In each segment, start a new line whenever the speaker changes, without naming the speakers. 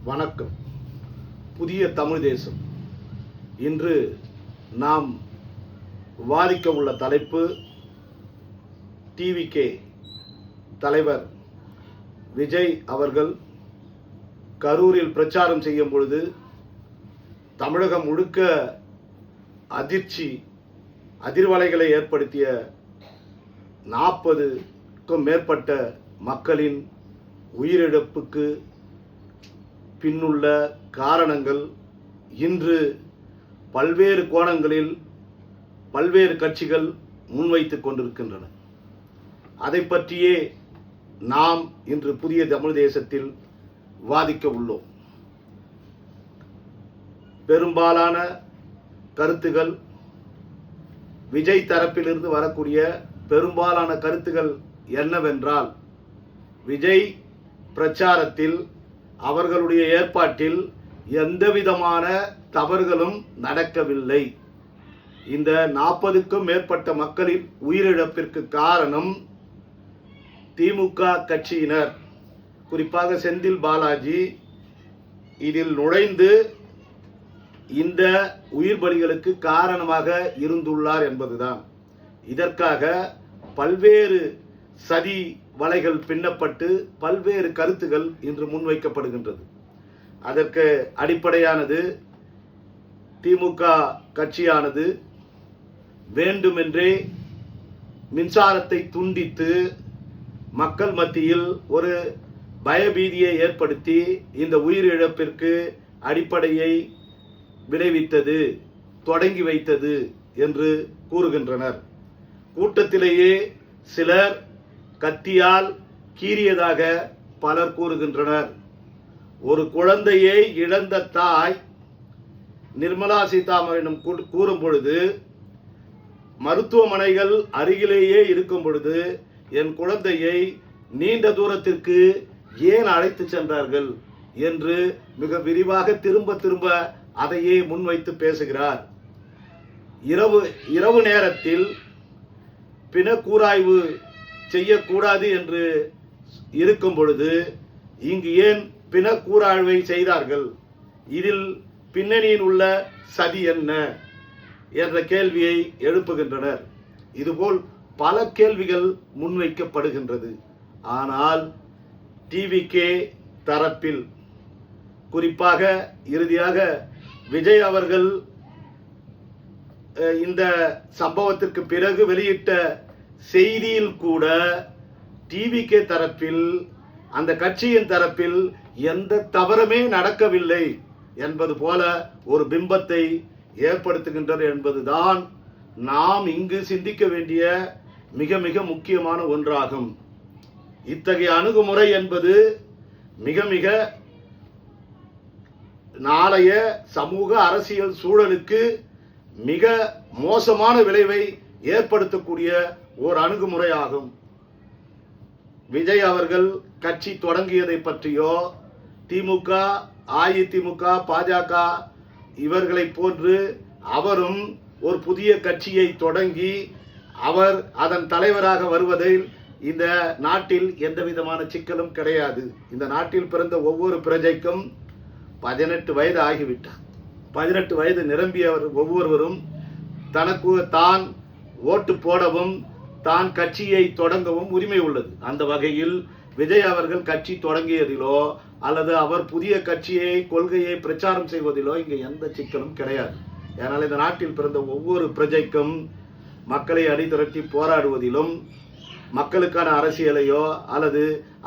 வணக்கம். புதிய தமிழ் தேசம். இன்று நாம் விவாதிக்க உள்ள தலைப்பு, டிவிகே தலைவர் விஜய் அவர்கள் கரூரில் பிரச்சாரம் செய்யும் பொழுது தமிழகம் முழுக்க அதிர்வலைகளை ஏற்படுத்திய 40க்கும் மேற்பட்ட மக்களின் உயிரிழப்புக்கு பின்னுள்ள காரணங்கள் இன்று பல்வேறு கோணங்களில் பல்வேறு கட்சிகள் முன்வைத்துக் கொண்டிருக்கின்றன. அதை பற்றியே நாம் இன்று புதிய தமிழ் தேசத்தில் விவாதிக்க உள்ளோம். பெரும்பாலான கருத்துகள், விஜய் தரப்பிலிருந்து வரக்கூடிய பெரும்பாலான கருத்துகள் என்னவென்றால், விஜய் பிரச்சாரத்தில் அவர்களுடைய ஏற்பாட்டில் எந்தவிதமான தவறுகளும் நடக்கவில்லை. இந்த 40க்கும் மேற்பட்ட மக்களின் உயிரிழப்பிற்கு காரணம் திமுக கட்சியினர், குறிப்பாக செந்தில் பாலாஜி இதில் நுழைந்து இந்த உயிர் பலிகளுக்கு காரணமாக இருந்துள்ளார் என்பதுதான். இதற்காக பல்வேறு சதி வலைகள் பின்னப்பட்டு பல்வேறு கருத்துகள் இன்று முன்வைக்கப்படுகின்றது. அதற்கு அடிப்படையானது, திமுக கட்சியானது வேண்டுமென்றே மின்சாரத்தை துண்டித்து மக்கள் மத்தியில் ஒரு பயபீதியை ஏற்படுத்தி இந்த உயிரிழப்பிற்கு அடிப்படையை விளைவித்தது, தொடங்கி வைத்தது என்று கூறுகின்றனர். கூட்டத்திலேயே சிலர் கத்தியால் கீறியதாக பலர் கூறுகின்றனர். ஒரு குழந்தையை இழந்த தாய் நிர்மலா சீதாராமனிடம் கூறும் பொழுது, மருத்துவமனைகள் அருகிலேயே இருக்கும் பொழுது என் குழந்தையை நீண்ட தூரத்திற்கு ஏன் அழைத்து சென்றார்கள் என்று மிக விரிவாக திரும்ப அதையே முன்வைத்து பேசுகிறார். இரவு நேரத்தில் பிணக்கூராய்வு செய்யக்கூடாது என்று இருக்கும் பொழுது இங்கு ஏன் பிணக்கூராய்வை செய்தார்கள், இதில் பின்னணியில் உள்ள சதி என்ன என்ற கேள்வியை எழுப்புகின்றனர். இதுபோல் பல கேள்விகள் முன்வைக்கப்படுகின்றது. ஆனால் டிவிகே தரப்பில், குறிப்பாக இறுதியாக விஜய் அவர்கள் இந்த சம்பவத்திற்கு பிறகு வெளியிட்ட செய்தியில் கூட டிவிகே தரப்பில், அந்த கட்சியின் தரப்பில் எந்த தவறுமே நடக்கவில்லை என்பது போல ஒரு பிம்பத்தை ஏற்படுத்துகின்றது என்பதுதான் நாம் இங்கு சிந்திக்க வேண்டிய மிக மிக முக்கியமான ஒன்றாகும். இத்தகைய அணுகுமுறை என்பது மிக மிக நாளைய சமூக அரசியல் சூழலுக்கு மிக மோசமான விளைவை ஏற்படுத்தக்கூடிய ஓர் அணுகுமுறையாகும். விஜய் அவர்கள் கட்சி தொடங்கியதை பற்றியோ, திமுக, அதிமுக, பாஜக இவர்களை போன்று அவரும் ஒரு புதிய கட்சியை தொடங்கி அவர் அதன் தலைவராக வருவதில் இந்த நாட்டில் எந்த விதமான சிக்கலும் கிடையாது. இந்த நாட்டில் பிறந்த ஒவ்வொரு பிரஜைக்கும் 18 வயது ஆகிவிட்டார். 18 வயது நிரம்பியவர் ஒவ்வொருவரும் தான் ஓட்டு போடவும் தான் கட்சியை தொடங்கவும் உரிமை உள்ளது. அந்த வகையில் விஜய் அவர்கள் கட்சி தொடங்கியதிலோ அல்லது அவர் புதிய கட்சியை, கொள்கையை பிரச்சாரம் செய்வதிலோ இங்கே எந்த சிக்கலும் கிடையாது. ஏனால் இந்த நாட்டில் பிறந்த ஒவ்வொரு பிரஜைக்கும் மக்களை அணிதிரட்டி போராடுவதிலும், மக்களுக்கான அரசியலையோ அல்லது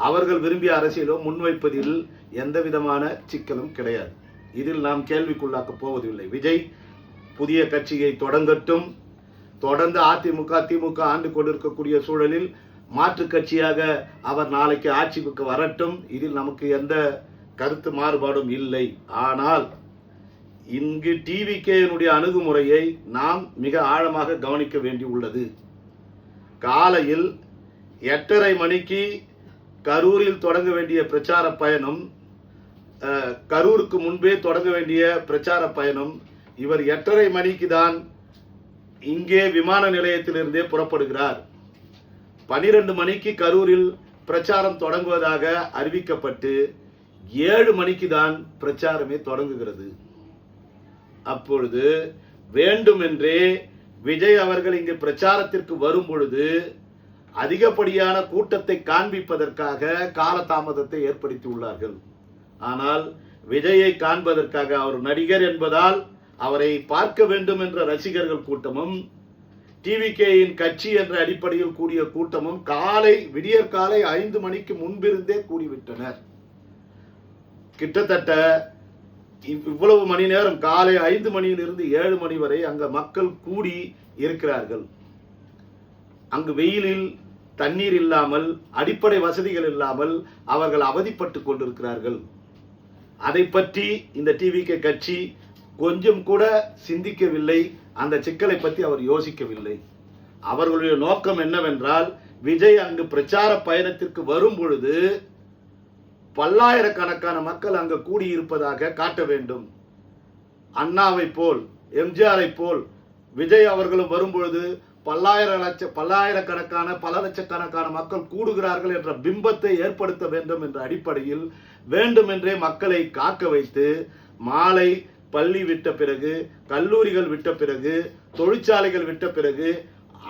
அவர்கள் விரும்பிய அரசியலோ முன்வைப்பதில் எந்த விதமான சிக்கலும் கிடையாது. இதில் நாம் கேள்விக்குள்ளாக்கப் போவதில்லை. விஜய் புதிய கட்சியை தொடங்கட்டும். தொடர்ந்து அதிமுக, திமுக ஆண்டு கொண்டிருக்கக்கூடிய சூழலில் மாற்று கட்சியாக அவர் நாளைக்கு ஆட்சிக்கு வரட்டும். இதில் நமக்கு எந்த கருத்து மாறுபாடும் இல்லை. ஆனால் இங்கு டிவிகேனுடைய அணுகுமுறையை நாம் மிக ஆழமாக கவனிக்க வேண்டி உள்ளது. காலையில் 8:30 மணிக்கு கரூரில் தொடங்க வேண்டிய பிரச்சார பயணம், கரூருக்கு முன்பே தொடங்க வேண்டிய பிரச்சார பயணம், இவர் 8:30 மணிக்கு தான் இங்கே விமான நிலையத்திலிருந்தே புறப்படுகிறார். 12 மணிக்கு கரூரில் பிரச்சாரம் தொடங்குவதாக அறிவிக்கப்பட்டு 7 மணிக்கு தான் பிரச்சாரமே தொடங்குகிறது. அப்பொழுது வேண்டுமென்றே விஜய் அவர்கள் இங்கு பிரச்சாரத்திற்கு வரும் பொழுது அதிகப்படியான கூட்டத்தை காண்பிப்பதற்காக காலதாமதத்தை ஏற்படுத்தி உள்ளார்கள். ஆனால் விஜயை காண்பதற்காக, அவர் நடிகர் என்பதால் அவரை பார்க்க வேண்டும் என்ற ரசிகர்கள் கூட்டமும், டிவிகேயின் கட்சி என்ற அடிப்படையில் கூடிய கூட்டமும் விடியற்காலை 5 மணிக்கு முன்பிருந்தே கூடிவிட்டனர். கிட்டத்தட்ட இவ்வளவு மணி நேரம், காலை 5 மணியிலிருந்து 7 மணி வரை அங்க மக்கள் கூடி இருக்கிறார்கள். அங்கு வெயிலில் தண்ணீர் இல்லாமல், அடிப்படை வசதிகள் இல்லாமல் அவர்கள் அவதிப்பட்டு கொண்டிருக்கிறார்கள். அதை பற்றி இந்த டிவிகே கட்சி கொஞ்சம் கூட சிந்திக்கவில்லை. அந்த சிக்கலை பற்றி அவர் யோசிக்கவில்லை. அவர்களுடைய நோக்கம் என்னவென்றால், விஜய் அங்கு பிரச்சார பயணத்திற்கு வரும் பொழுது பல்லாயிரக்கணக்கான மக்கள் அங்கு கூடியிருப்பதாக காட்ட வேண்டும். அண்ணாவை போல், எம்ஜிஆரை போல் விஜய் அவர்களும் வரும்பொழுது பல்லாயிரக்கணக்கான பல லட்சக்கணக்கான மக்கள் கூடுகிறார்கள் என்ற பிம்பத்தை ஏற்படுத்த வேண்டும் என்ற அடிப்படையில் வேண்டுமென்றே மக்களை காக்க வைத்து, மாலை பள்ளி விட்ட பிறகு, கல்லூரிகள் விட்ட பிறகு, தொழிற்சாலைகள் விட்ட பிறகு,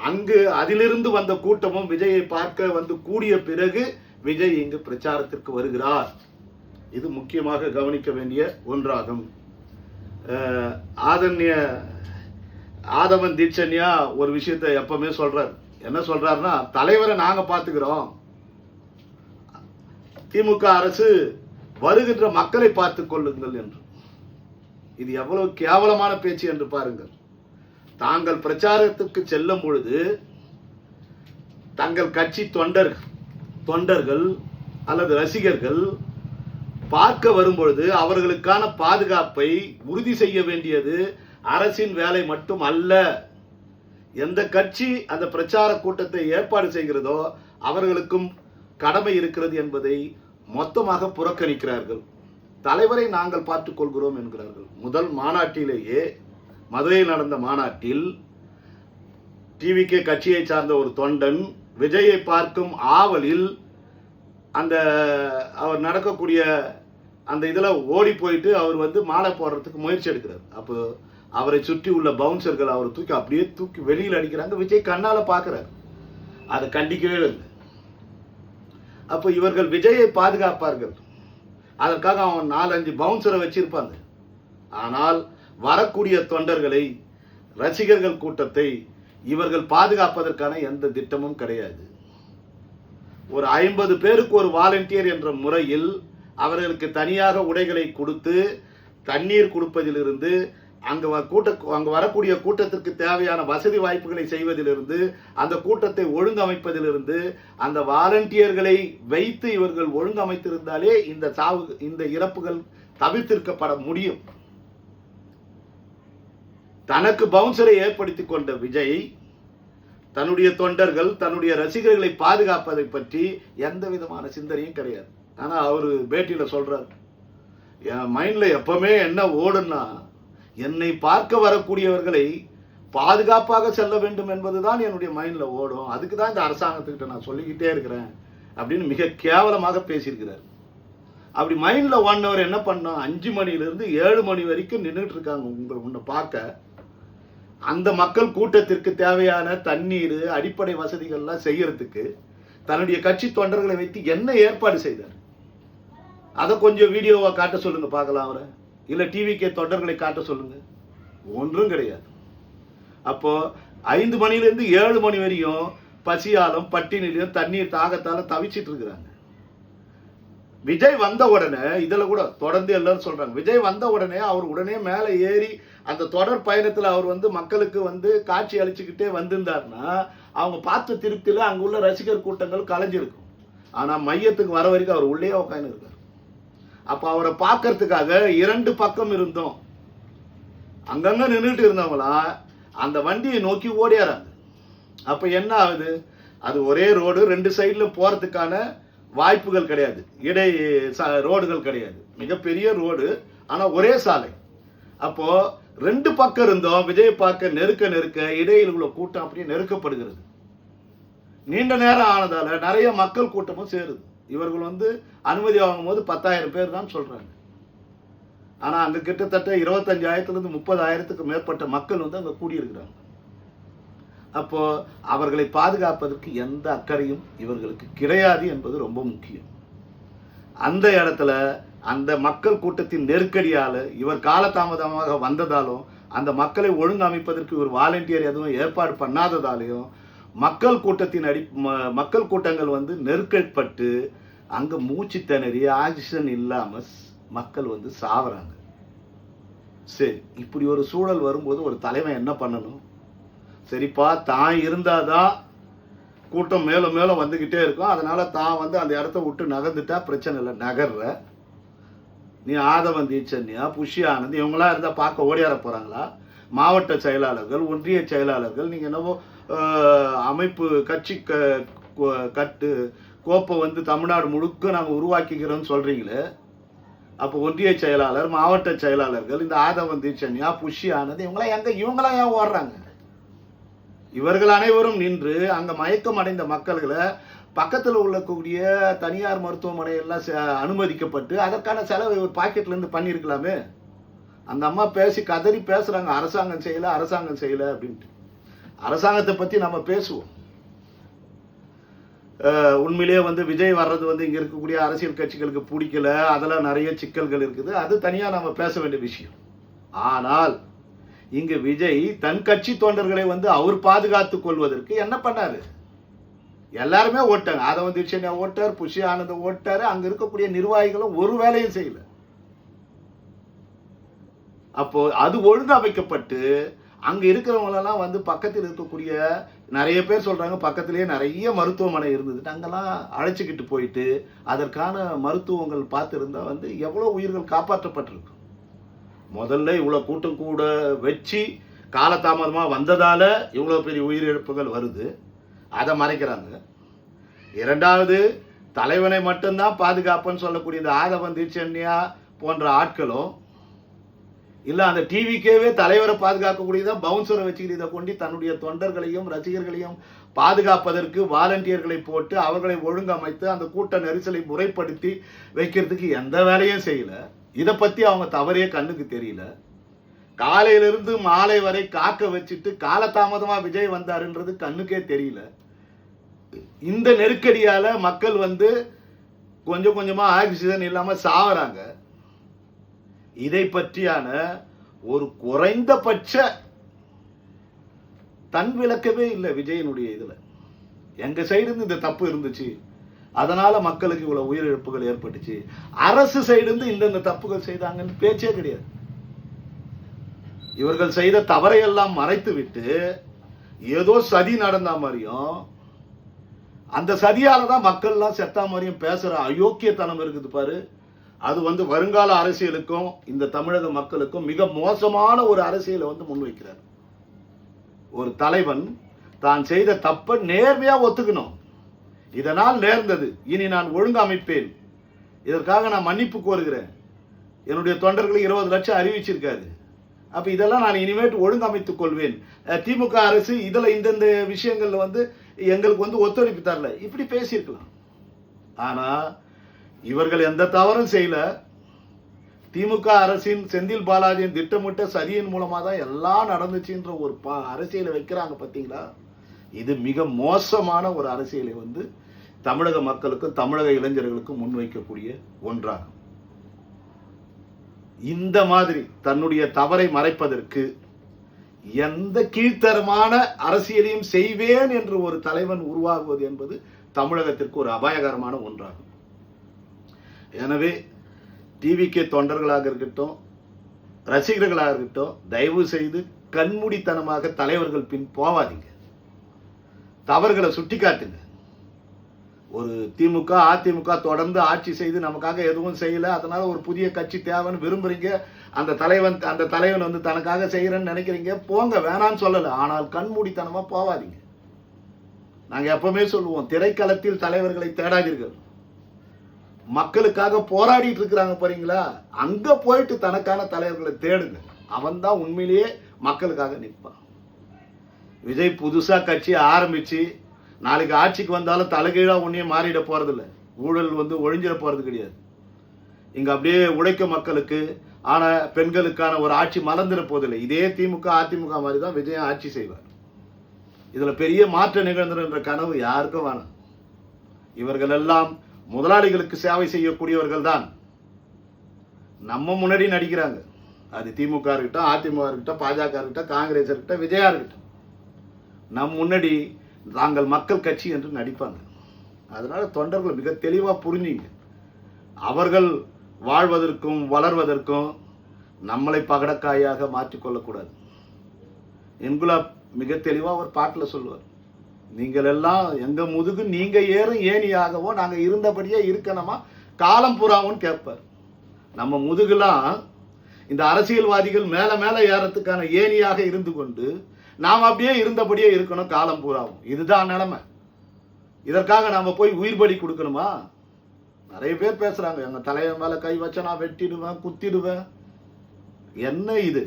அங்கு அதிலிருந்து வந்த கூட்டமும் விஜயை பார்க்க வந்து கூடிய பிறகு விஜய் இங்கு பிரச்சாரத்திற்கு வருகிறார். இது முக்கியமாக கவனிக்க வேண்டிய ஒன்றாகும். ஆதவன் தீட்சண்யா ஒரு விஷயத்தை எப்பவுமே சொல்றார். என்ன சொல்றாருன்னா, தலைவரை நாங்க பார்த்துக்கிறோம், திமுக அரசு வருகின்ற மக்களை பார்த்துக் கொள்ளுங்கள் என்று. இது எவ்வளவு கேவலமான பேச்சு என்று பாருங்கள். தாங்கள் பிரச்சாரத்துக்கு செல்லும் பொழுது தங்கள் கட்சி தொண்டர்கள் அல்லது ரசிகர்கள் பார்க்க வரும்பொழுது அவர்களுக்கான பாதுகாப்பை உறுதி செய்ய வேண்டியது அரசின் வேலை மட்டும் அல்ல. எந்த கட்சி அந்த பிரச்சார கூட்டத்தை ஏற்பாடு செய்கிறதோ அவர்களுக்கும் கடமை இருக்கிறது என்பதை மொத்தமாக புறக்கணிக்கிறார்கள். தலைவரை நாங்கள் பார்த்துக் கொள்கிறோம் என்கிறார்கள். முதல் மாநாட்டிலேயே, மதுரையில் நடந்த மாநாட்டில், டிவிகே கட்சியை சார்ந்த ஒரு தொண்டன் விஜயை பார்க்கும் ஆவலில் அவர் நடக்கக்கூடிய அந்த இதில் ஓடி போயிட்டு அவர் மாலை போடுறதுக்கு முயற்சி எடுக்கிறார். அப்போ அவரை சுற்றி உள்ள பவுன்சர்கள் அவர் அப்படியே தூக்கி வெளியில் அடிக்கிறாங்க. விஜய் கண்ணால பார்க்கிறார். அதை கண்டிக்கவே இல்லை. அப்போ இவர்கள் விஜயை பாதுகாப்பார்கள். அதற்காக அவன் 4-5 பவுன்சரை வச்சிருப்பாங்க. ஆனால் வரக்கூடிய தொண்டர்களை, ரசிகர்கள் கூட்டத்தை இவர்கள் பாதுகாப்பதற்கான எந்த திட்டமும் கிடையாது. ஒரு 50 பேருக்கு ஒரு வாலண்டியர் என்ற முறையில் அவர்களுக்கு தனியாக உடைகளை கொடுத்து, தண்ணீர் கொடுப்பதிலிருந்து, அங்கு வரக்கூடிய கூட்டத்திற்கு தேவையான வசதி வாய்ப்புகளை செய்வதிலிருந்து, அந்த கூட்டத்தை ஒழுங்கமைப்பதிலிருந்து, அந்த வாலண்டியர்களை வைத்து இவர்கள் ஒழுங்கமைத்திருந்தாலே இந்த இறப்புகள் தவிர்த்திருக்கப்பட முடியும். தனக்கு பவுன்சரை ஏற்படுத்திக் கொண்ட விஜய் தன்னுடைய தொண்டர்கள், தன்னுடைய ரசிகர்களை பாதுகாப்பதை பற்றி எந்த விதமான சிந்தனையும் கிடையாது. ஆனா அவரு பேட்டியில சொல்றார், என் மைண்ட்ல எப்பவுமே என்ன ஓடுன்னா, என்னை பார்க்க வரக்கூடியவர்களை பாதுகாப்பாக செல்ல வேண்டும் என்பதுதான் என்னுடைய மைண்ட்ல ஓடும். அதுக்கு தான் இந்த அரசாங்கத்துக்கிட்ட நான் சொல்லிக்கிட்டே இருக்கிறேன் அப்படின்னு மிக கேவலமாக பேசியிருக்கிறார். அப்படி மைண்ட்ல ஓடினவர் என்ன பண்ணோம், 5 மணியிலிருந்து 7 மணி வரைக்கும் நின்றுட்டு இருக்காங்க உன்னை பார்க்க. அந்த மக்கள் கூட்டத்திற்கு தேவையான தண்ணீர், அடிப்படை வசதிகள்லாம் செய்யறதுக்கு தன்னுடைய கட்சி தொண்டர்களை வைத்து என்ன ஏற்பாடு செய்தார்? அதை கொஞ்சம் வீடியோவா காட்ட சொல்லுங்க பார்க்கலாம். அவரை இல்ல டிவிகே தொண்டர்களை காட்ட சொல்லுங்க. ஒன்றும் கிடையாது. அப்போ 5 மணிலிருந்து 7 மணி வரையும் பசியாலும் பட்டினிலையும் தண்ணீர் தாகத்தாலும் தவிச்சிட்டு இருக்கிறாங்க. விஜய் வந்த உடனே, இதில் கூட தொடர்ந்து எல்லாரும் சொல்றாங்க, விஜய் வந்த உடனே அவர் உடனே மேலே ஏறி அந்த தொடர் பயணத்தில் அவர் மக்களுக்கு காட்சி அளிச்சுக்கிட்டே வந்திருந்தாருன்னா அவங்க பார்த்த திருப்தியில் அங்குள்ள ரசிகர் கூட்டங்கள் கலைஞ்சிருக்கும். ஆனால் மையத்துக்கு வர வரைக்கும் அவர் உள்ளே உட்காந்து இருக்கார். அப்போ அவரை பார்க்கறதுக்காக 2 பக்கம் இருந்தோம். அங்கங்க நின்றுட்டு இருந்தவங்களா அந்த வண்டியை நோக்கி ஓடியாராங்க. அப்போ என்ன ஆகுது, அது ஒரே ரோடு, 2 சைடில் போகிறதுக்கான வாய்ப்புகள் கிடையாது, ரோடுகள் கிடையாது, மிகப்பெரிய ரோடு, ஆனால் ஒரே சாலை. அப்போ 2 பக்கம் இருந்தோம். விஜய் பார்க்க நெருக்க இடையில் உள்ள கூட்டம் அப்படியே நெருக்கப்படுகிறது. நீண்ட நேரம் ஆனதால நிறைய மக்கள் கூட்டமும் சேருது. இவர்கள் வந்து அனுமதி வாங்கும்போது 10,000 பேர் தான் சொல்றாங்க. ஆனா அங்க கிட்டத்தட்ட 25,000 30,000க்கு மேற்பட்ட மக்கள் வந்து அங்க கூடியிருக்கிறாங்க. அப்போ அவர்களை பாதுகாப்பதற்கு எந்த அக்கறையும் இவர்களுக்கு கிடையாது என்பது ரொம்ப முக்கியம். அந்த இடத்துல அந்த மக்கள் கூட்டத்தின் நெருக்கடியால இவர் காலதாமதமாக வந்ததாலும் அந்த மக்களை ஒழுங்கமைப்பதற்கு இவர் வாலண்டியர் எதுவும் ஏற்பாடு பண்ணாததாலையும் மக்கள் கூட்டங்கள் வந்து நெருக்கப்பட்டு அங்க மூச்சு திணறி ஆக்சிஜன் இல்லாம மக்கள் வந்து சாவறாங்க. சரி, இப்படி ஒரு சூழல் வரும்போது ஒரு தலைவன் என்ன பண்ணணும்? சரிப்பா, தான் இருந்தாதான் கூட்டம் மேலும் மேலும் வந்துகிட்டே இருக்கும், அதனால தான் வந்து அந்த இடத்த விட்டு நகர்ந்துட்டா பிரச்சனை இல்லை. நகர்ற நீ ஆதவன் தீட்சண்யா, புஷி ஆனந்த் இவங்களாம் இருந்தா பார்க்க ஓடியார போறாங்களா? மாவட்ட செயலாளர்கள், ஒன்றிய செயலாளர்கள், நீங்க என்னவோ அமைப்பு கட்சி கட்டு கோப்பை வந்து தமிழ்நாடு முழுக்க நாங்கள் உருவாக்கிக்கிறோம்னு சொல்றீங்களே, அப்போ ஒன்றிய செயலாளர், மாவட்ட செயலாளர்கள், இந்த ஆதவன் தீட்சண்யா, புஷி ஆனந்த் இவங்களாம் ஏன் ஓடுறாங்க? இவர்கள் அனைவரும் நின்று அங்க மயக்கம் அடைந்த மக்கள்களை பக்கத்தில் உள்ளக்கூடிய தனியார் மருத்துவமனை எல்லாம் அனுமதிக்கப்பட்டு அதற்கான செலவை ஒரு பாக்கெட்ல இருந்து பண்ணியிருக்கலாமே. அந்த அம்மா பேசி கதறி பேசுறாங்க, அரசாங்கம் செய்யல அப்படின்ட்டு. அரசாங்கத்தை பத்தி நம்ம பேசுவோம். உண்மையிலேயே வந்து விஜய் வர்றது வந்து இங்க இருக்கக்கூடிய அரசியல் கட்சிகளுக்கு பிடிக்கல, அதெல்லாம் நிறைய சிக்கல்கள் இருக்குது, அது தனியா நம்ம பேச வேண்டிய விஷயம். ஆனால் இங்க விஜய் தன் கட்சி தொண்டர்களை வந்து அவர் பாதுகாத்துக் கொள்வதற்கு என்ன பண்ணாரு? எல்லாருமே ஓட்டாங்க. ஆதவன் தீட்சண்யா ஓட்டார், புஷி ஆனந்த ஓட்டாரு. அங்க இருக்கக்கூடிய நிர்வாகிகளும் ஒரு வேலையும் செய்யல. அப்போ அது ஒழுங்கமைக்கப்பட்டு அங்க இருக்கிறவங்களெல்லாம் வந்து பக்கத்தில் இருக்கக்கூடிய நிறைய பேர் சொல்றாங்க, பக்கத்திலேயே நிறைய மருத்துவமனை இருந்தது, அங்கெல்லாம் அழைச்சிக்கிட்டு போயிட்டு அதற்கான மருத்துவங்கள் பார்த்துருந்தா வந்து எவ்வளவு உயிர்கள் காப்பாற்றப்பட்டிருக்கு. முதல்ல இவ்வளவு கூட்டம் கூட வச்சு காலதாமதமா வந்ததால இவ்வளவு பெரிய உயிரிழப்புகள் வருது, அதை மறைக்கிறாங்க. இரண்டாவது, தலைவனை மட்டும்தான் பாதுகாப்புன்னு சொல்லக்கூடிய இந்த ஆதவன் தீட்சண்யா போன்ற ஆட்களும் இல்ல அந்த டிவிக்கேவே தலைவரை பாதுகாக்கக்கூடியதான் பவுன்சரை வச்சுக்கிட்டு இதை கொண்டு தன்னுடைய தொண்டர்களையும் ரசிகர்களையும் பாதுகாப்பதற்கு வாலண்டியர்களை போட்டு அவர்களை ஒழுங்கமைத்து அந்த கூட்ட நெரிசலை முறைப்படுத்தி வைக்கிறதுக்கு எந்த வேலையும் செய்யல. இதை பத்தி அவங்க தவறே கண்ணுக்கு தெரியல. காலையிலிருந்து மாலை வரை காக்க வச்சுட்டு காலதாமதமா விஜய் வந்தாருன்றது கண்ணுக்கே தெரியல. இந்த நெருக்கடியால மக்கள் வந்து கொஞ்சம் கொஞ்சமா ஆக்சிஜன் இல்லாம சாவறாங்க. இதை பற்றியான ஒரு குறைந்தபட்ச தன் விளக்கவே இல்லை விஜயனுடைய இதுல. எங்க சைடு இருந்து இந்த தப்பு இருந்துச்சு, அதனால மக்களுக்கு இவ்வளவு உயிரிழப்புகள் ஏற்பட்டுச்சு, அரசு சைடு இருந்து இந்த தப்புகள் செய்தாங்கன்னு பேச்சே கிடையாது. இவர்கள் செய்த தவறையெல்லாம் மறைத்து விட்டு ஏதோ சதி நடந்த மாதிரியும் அந்த சதியாலதான் மக்கள் எல்லாம் செத்தா மாதிரியும் பேசுற அயோக்கியத்தனம் இருக்குது பாரு. அது வந்து வருங்கால அரசியலுக்கும் இந்த தமிழக மக்களுக்கும் மிக மோசமான ஒரு அரசியலை வந்து முன்வைக்கிறார். ஒரு தலைவன் தான் செய்த தப்ப நேர்மையா ஒத்துக்கணும். இதனால் நேர்ந்தது, இனி நான் ஒழுங்கமைப்பேன், இதற்காக நான் மன்னிப்பு கோருகிறேன், என்னுடைய தொண்டர்களுக்கு 20 லட்சம் அறிவிச்சிருக்காரு, அப்ப இதெல்லாம் நான் இனிமேட்டு ஒழுங்கமைத்துக் கொள்வேன், திமுக அரசு இதுல இந்தந்த விஷயங்கள்ல வந்து எங்களுக்கு வந்து ஒத்துழைப்பு தரல, இப்படி பேசியிருக்கலாம். ஆனா இவர்கள் எந்த தவறும் செய்யல. திமுக அரசின் செந்தில் பாலாஜியின் திட்டமிட்ட சதியின் மூலமா தான் எல்லாம் நடந்துச்சுன்ற ஒரு அரசியலை வைக்கிறாங்க பாத்தீங்களா. இது மிக மோசமான ஒரு அரசியலை வந்து தமிழக மக்களுக்கும் தமிழக இளைஞர்களுக்கும் முன்வைக்கக்கூடிய ஒன்றாகும். இந்த மாதிரி தன்னுடைய தவறை மறைப்பதற்கு எந்த கீழ்த்தரமான அரசியலையும் செய்வேன் என்று ஒரு தலைவன் உருவாகுவது என்பது தமிழகத்திற்கு ஒரு அபாயகரமான ஒன்றாகும். எனவே டிவிகே தொண்டர்களாக இருக்கட்டும், ரசிகர்களாக இருக்கட்டும், தயவு செய்து கண்மூடித்தனமாக தலைவர்கள் பின் போவாதீங்க. தவறுகளை சுட்டி காட்டுங்க. ஒரு திமுக அதிமுக தொடர்ந்து ஆட்சி செய்து நமக்காக எதுவும் செய்யல, அதனால ஒரு புதிய கட்சி தேவைன்னு விரும்புறீங்க, அந்த தலைவன் வந்து தனக்காக செய்யறேன்னு நினைக்கிறீங்க, போங்க, வேணான்னு சொல்லல. ஆனால் கண்மூடித்தனமா போவாதீங்க. நாங்க எப்பவுமே சொல்லுவோம், திரைக்களத்தில் தலைவர்களை தேடாதீர்கள். மக்களுக்காக போராடிட்டு இருக்கிறாங்க பாருங்களா, அங்க போயிட்டு தனக்கான தலைவர்களை தேடுங்க. அவன் தான் உண்மையிலேயே மக்களுக்காக நிற்பான். விஜய் புதுசா கட்சி ஆரம்பிச்சு நாளைக்கு ஆட்சிக்கு வந்தாலும் தலைகீழா ஒன்னையும் மாறிட போறதில்லை. ஊழல் வந்து ஒழிஞ்சிட போறது கிடையாது. இங்க அப்படியே உழைக்கும் மக்களுக்கு பெண்களுக்கான ஒரு ஆட்சி மலர்ந்துட போதில்லை. இதே திமுக அதிமுக மாதிரி தான் விஜய் ஆட்சி செய்வார். இதுல பெரிய மாற்றம் நிகழ்ந்துன்ற கனவு யாருக்கும் வேணாம். இவர்கள் எல்லாம் முதலாளிகளுக்கு சேவை செய்யக்கூடியவர்கள் தான். நம்ம முன்னாடி நடிக்கிறாங்க. அது திமுக இருக்கட்டும், அதிமுக இருக்கட்டும், பாஜக இருக்கட்டும், காங்கிரஸ் இருக்கட்டும், விஜயா இருக்கட்டும், நம் முன்னாடி நாங்கள் மக்கள் கட்சி என்று நடிப்பாங்க. அதனால தொண்டர்கள் மிக தெளிவா புரிஞ்சுங்க. அவர்கள் வாழ்வதற்கும் வளர்வதற்கும் நம்மளை பகடக்காயாக மாற்றிக்கொள்ளக்கூடாது. இன்குலாப் மிக தெளிவா ஒரு பாட்டில் சொல்லுவார், நீங்கள் எல்லாம் எங்க முதுகு நீங்க ஏறும் ஏணியாகவோ நாங்க இருந்தபடியே இருக்கணுமா காலம் பூராவும் கேட்பார். நம்ம முதுகுலாம் இந்த அரசியல்வாதிகள் மேல மேல ஏறத்துக்கான ஏணியாக இருந்து கொண்டு நாம் அப்படியே இருந்தபடியே இருக்கணும் காலம் பூராவும். இதுதான் நிலைமை. இதற்காக நாம போய் உயிர் பலி கொடுக்கணுமா? நிறைய பேர் பேசுறாங்க, எங்க தலைவன் மேல கை வச்சா நான் வெட்டிடுவேன், குத்திடுவேன். என்ன இது?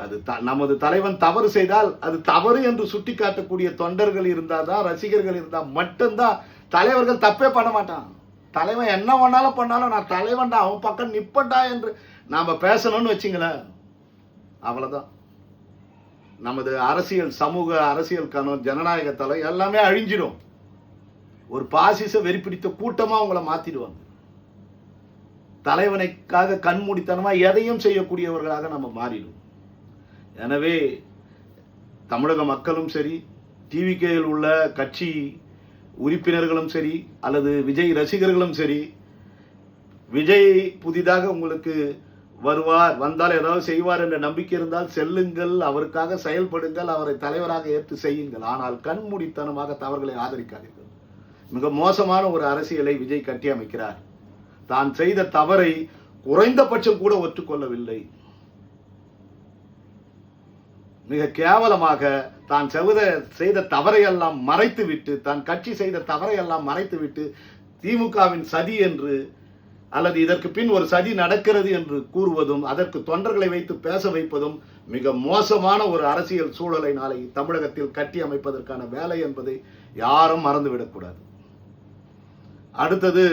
அது நமது தலைவன் தவறு செய்தால் அது தவறு என்று சுட்டி காட்டக்கூடிய தொண்டர்கள் இருந்தாதான், ரசிகர்கள் இருந்தா மட்டும்தான். தலைவர்கள் தப்பே பண்ண மாட்டான். தலைவன் என்ன வேணாலும் பண்ணாலும் நான் தலைவன்டா, அவன் பக்கம் நிப்பண்டா என்று நாம பேசணும்னு வச்சுங்களேன், அவ்வளவுதான். நமது அரசியல், சமூக அரசியல் கணம், ஜனநாயக தலை எல்லாமே அழிஞ்சிடும். ஒரு பாசிச வெறி பிடித்த கூட்டமா உங்களை மாத்திடுவாங்க. தலைவனைக்காக கண்மூடித்தனமா எதையும் செய்யக்கூடியவர்களாக நம்ம மாறிடும். எனவே தமிழக மக்களும் சரி, டிவிகேயில் உள்ள கட்சி உறுப்பினர்களும் சரி, அல்லது விஜய் ரசிகர்களும் சரி, விஜய் புதிதாக உங்களுக்கு வருவார், வந்தால் ஏதாவது செய்வார் என்ற நம்பிக்கை இருந்தால் செல்லுங்கள், அவருக்காக செயல்படுங்கள், அவரை தலைவராக ஏற்று செய்யுங்கள். ஆனால் கண்மூடித்தனமாக தவறுகளை ஆதரிக்காதீர்கள். மிக மோசமான ஒரு அரசியலை விஜய் கட்டி அமைக்கிறார். தான் செய்த தவறை குறைந்தபட்சம் கூட ஒற்றுக்கொள்ளவில்லை. மிக கேவலமாக தான் செய்த தவறையெல்லாம் மறைத்துவிட்டு, தான் கட்சி செய்த தவறையெல்லாம் மறைத்துவிட்டு, திமுகவின் சதி என்று அல்லது இதற்கு பின் ஒரு சதி நடக்கிறது என்று கூறுவதும், அதற்கு தொண்டர்களை வைத்து பேச வைப்பதும் மிக மோசமான ஒரு அரசியல் சூழலை நாளை தமிழகத்தில் கட்டி அமைப்பதற்கான வேலை என்பதை யாரும் மறந்துவிடக்கூடாது. அடுத்தது